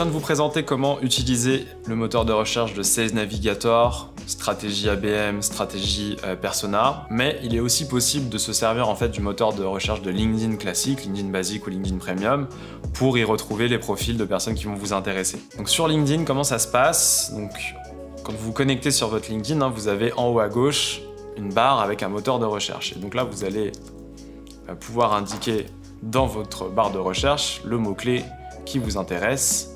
viens de vous présenter comment utiliser le moteur de recherche de Sales Navigator, stratégie ABM, stratégie Persona, mais il est aussi possible de se servir en fait du moteur de recherche de LinkedIn classique, LinkedIn basique ou LinkedIn Premium, pour y retrouver les profils de personnes qui vont vous intéresser. Donc sur LinkedIn, comment ça se passe? Donc, quand vous vous connectez sur votre LinkedIn, vous avez en haut à gauche une barre avec un moteur de recherche. Et donc là, vous allez pouvoir indiquer dans votre barre de recherche le mot-clé qui vous intéresse.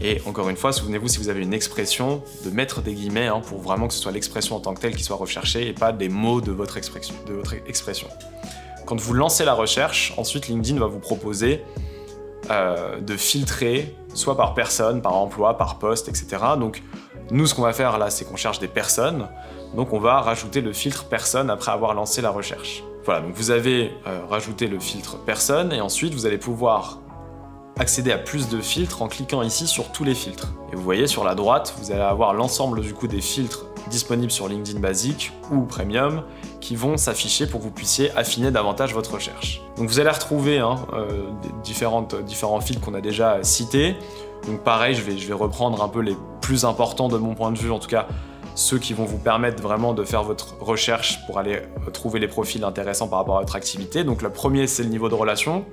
Et encore une fois, souvenez-vous, si vous avez une expression, de mettre des guillemets pour vraiment que ce soit l'expression en tant que telle qui soit recherchée et pas des mots de votre expression. Quand vous lancez la recherche, ensuite LinkedIn va vous proposer de filtrer soit par personne, par emploi, par poste, etc. Donc nous, ce qu'on va faire là, c'est qu'on cherche des personnes. Donc on va rajouter le filtre personne après avoir lancé la recherche. Voilà, donc vous avez rajouté le filtre personne et ensuite vous allez pouvoir accéder à plus de filtres en cliquant ici sur tous les filtres. Et vous voyez sur la droite, vous allez avoir l'ensemble du coup des filtres disponibles sur LinkedIn basique ou Premium qui vont s'afficher pour que vous puissiez affiner davantage votre recherche. Donc vous allez retrouver différents filtres qu'on a déjà cités. Donc pareil, je vais reprendre un peu les plus importants de mon point de vue, en tout cas ceux qui vont vous permettre vraiment de faire votre recherche pour aller trouver les profils intéressants par rapport à votre activité. Donc le premier, c'est le niveau de relation.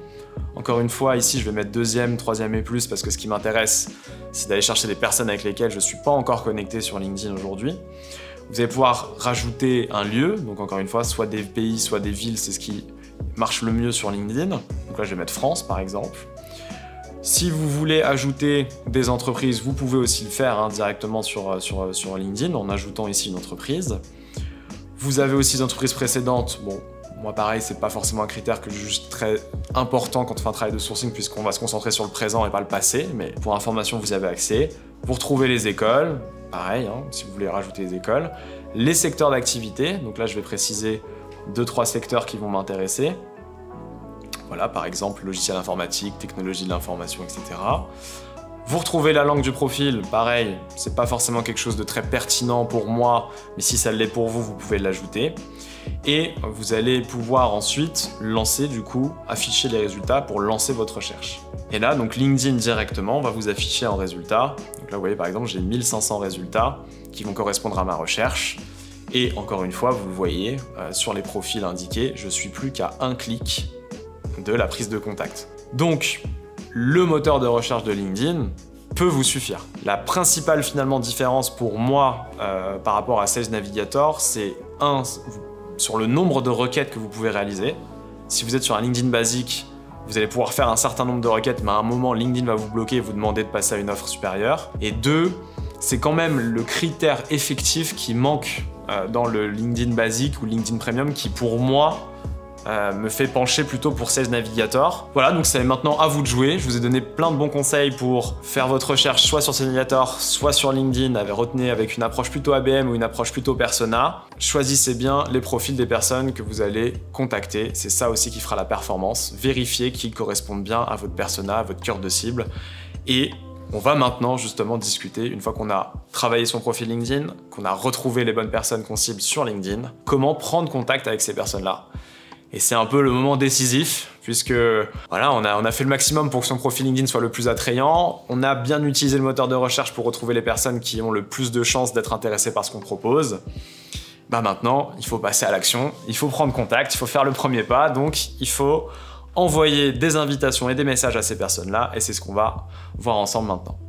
Encore une fois, ici, je vais mettre deuxième, troisième et plus parce que ce qui m'intéresse, c'est d'aller chercher des personnes avec lesquelles je ne suis pas encore connecté sur LinkedIn aujourd'hui. Vous allez pouvoir rajouter un lieu, donc encore une fois, soit des pays, soit des villes, c'est ce qui marche le mieux sur LinkedIn. Donc là, je vais mettre France, par exemple. Si vous voulez ajouter des entreprises, vous pouvez aussi le faire directement sur LinkedIn en ajoutant ici une entreprise. Vous avez aussi des entreprises précédentes. Bon, moi pareil, c'est pas forcément un critère que je juge très important quand on fait un travail de sourcing puisqu'on va se concentrer sur le présent et pas le passé, mais pour information, vous avez accès. Vous retrouvez les écoles, pareil, si vous voulez rajouter les écoles. Les secteurs d'activité, donc là je vais préciser 2-3 secteurs qui vont m'intéresser. Voilà, par exemple, logiciel informatique, technologie de l'information, etc. Vous retrouvez la langue du profil, pareil, c'est pas forcément quelque chose de très pertinent pour moi, mais si ça l'est pour vous, vous pouvez l'ajouter. Et vous allez pouvoir ensuite lancer, du coup, afficher les résultats pour lancer votre recherche. Et là, donc LinkedIn directement va vous afficher en résultat. Donc là, vous voyez, par exemple, j'ai 1500 résultats qui vont correspondre à ma recherche. Et encore une fois, vous le voyez, sur les profils indiqués, je suis plus qu'à un clic de la prise de contact. Donc, le moteur de recherche de LinkedIn peut vous suffire. La principale finalement différence pour moi par rapport à Sales Navigator, c'est sur le nombre de requêtes que vous pouvez réaliser. Si vous êtes sur un LinkedIn basique, vous allez pouvoir faire un certain nombre de requêtes, mais à un moment, LinkedIn va vous bloquer et vous demander de passer à une offre supérieure. Et deux, c'est quand même le critère effectif qui manque dans le LinkedIn basique ou LinkedIn Premium qui, pour moi, me fait pencher plutôt pour Sales Navigator. Voilà, donc c'est maintenant à vous de jouer. Je vous ai donné plein de bons conseils pour faire votre recherche soit sur Sales Navigator, soit sur LinkedIn. Retenez avec une approche plutôt ABM ou une approche plutôt Persona. Choisissez bien les profils des personnes que vous allez contacter. C'est ça aussi qui fera la performance. Vérifiez qu'ils correspondent bien à votre persona, à votre cœur de cible. Et on va maintenant justement discuter, une fois qu'on a travaillé son profil LinkedIn, qu'on a retrouvé les bonnes personnes qu'on cible sur LinkedIn, comment prendre contact avec ces personnes-là. Et c'est un peu le moment décisif, puisque voilà, on a fait le maximum pour que son profil LinkedIn soit le plus attrayant. On a bien utilisé le moteur de recherche pour retrouver les personnes qui ont le plus de chances d'être intéressées par ce qu'on propose. Maintenant, il faut passer à l'action, il faut prendre contact, il faut faire le premier pas, donc il faut envoyer des invitations et des messages à ces personnes-là, et c'est ce qu'on va voir ensemble maintenant.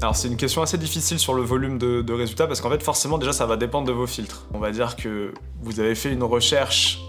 Alors c'est une question assez difficile sur le volume de résultats parce qu'en fait forcément déjà ça va dépendre de vos filtres. On va dire que vous avez fait une recherche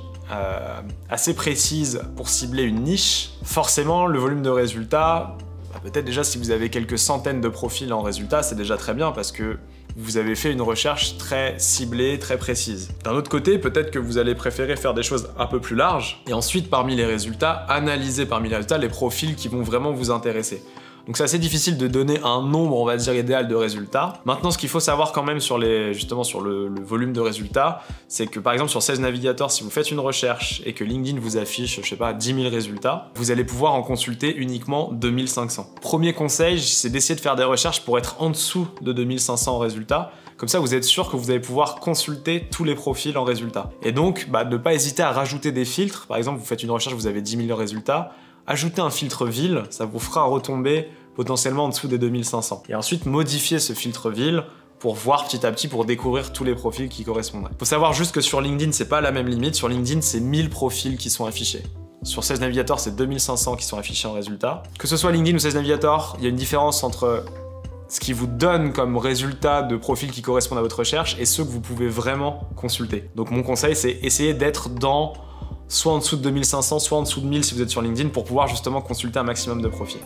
assez précise pour cibler une niche. Forcément le volume de résultats, peut-être déjà si vous avez quelques centaines de profils en résultats, c'est déjà très bien parce que vous avez fait une recherche très ciblée, très précise. D'un autre côté, peut-être que vous allez préférer faire des choses un peu plus larges et ensuite parmi les résultats, analyser parmi les résultats les profils qui vont vraiment vous intéresser. Donc c'est assez difficile de donner un nombre, on va dire, idéal de résultats. Maintenant, ce qu'il faut savoir quand même sur le volume de résultats, c'est que par exemple sur Sales Navigator, si vous faites une recherche et que LinkedIn vous affiche, je sais pas, 10 000 résultats, vous allez pouvoir en consulter uniquement 2500. Premier conseil, c'est d'essayer de faire des recherches pour être en dessous de 2500 résultats. Comme ça, vous êtes sûr que vous allez pouvoir consulter tous les profils en résultats. Et donc, ne pas hésiter à rajouter des filtres. Par exemple, vous faites une recherche, vous avez 10 000 résultats. ajouter un filtre ville, ça vous fera retomber potentiellement en dessous des 2500. Et ensuite, modifier ce filtre ville pour voir petit à petit, pour découvrir tous les profils qui correspondraient. Faut savoir juste que sur LinkedIn, c'est pas la même limite. Sur LinkedIn, c'est 1000 profils qui sont affichés. Sur Sales Navigator, c'est 2500 qui sont affichés en résultat. Que ce soit LinkedIn ou Sales Navigator, il y a une différence entre ce qui vous donne comme résultat de profils qui correspondent à votre recherche et ceux que vous pouvez vraiment consulter. Donc mon conseil, c'est essayer d'être dans soit en dessous de 2500, soit en dessous de 1000 si vous êtes sur LinkedIn pour pouvoir justement consulter un maximum de profils.